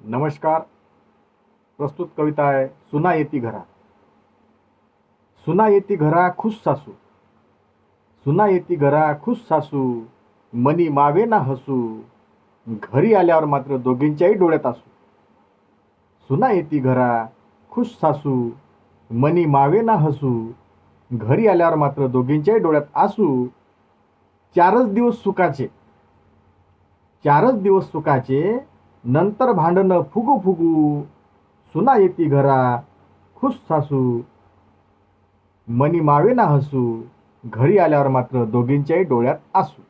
नमस्कार. प्रस्तुत कविता आहे सुना येती घरा. सुना येती घरा खुश सासू, सुना येती घरा खुश सासू, मनी मावे ना हसू, घरी आल्यावर मात्र दोघींच्याही डोळ्यात आसू. सुना येती घरा खुश सासू, मनी मावे ना हसू, घरी आल्यावर मात्र दोघींच्याही डोळ्यात आसू. चारच दिवस सुखाचे, चारच दिवस सुखाचे, नंतर भांडणं फुगू फुगू. सुना येती घरा खुश सासू, मनी मावे ना हसू, घरी आल्यावर मात्र दोघींच्याही डोळ्यात आसू.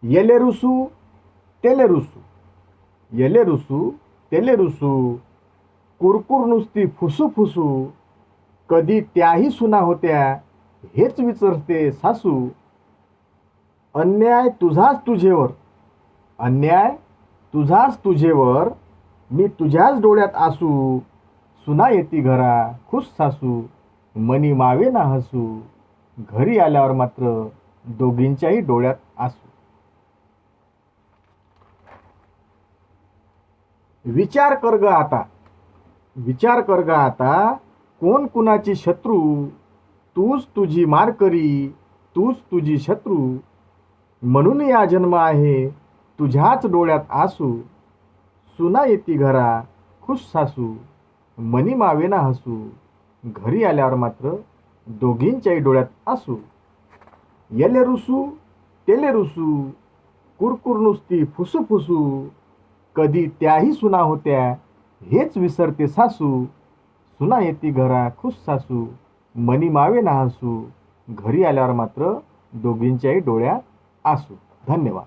येले रुसू तेले रुसू, येले रुसू तेले रुसू, कुरकुर नुसती फुसू फुसू, कधी त्याही सुना होत्या हेच विचारते सासू. अन्याय तुझाच तुझेवर, अन्याय तुझाच तुझेवर, मी तुझ्याच डोळ्यात आसू. सुना येती घरा खुश सासू, मनी मावे ना हसू, घरी आल्यावर मात्र दोघींच्याही डोळ्यात आसू. विचार कर ग आता, विचार कर ग आता, कोण कुणाची शत्रू. तूच तुझी मारकरी, तूच तुझी शत्रू, म्हणून या जन्म आहे तुझ्याच डोळ्यात आसू. सुना येती घरा खुश सासू, मनी मावे ना हसू, घरी आल्यावर मात्र दोघींच्याही डोळ्यात आसू. येले रुसू तेले रुसू, कुरकुर नुसती फुसू फुसू, कधी त्याही सुना होत्या हेच विसरते सासू. सुना येती घरा खुश सासू, मनी मावे ना हसू, घरी आल्यावर मात्र दोघींच्याही डोळ्यात आसू. धन्यवाद.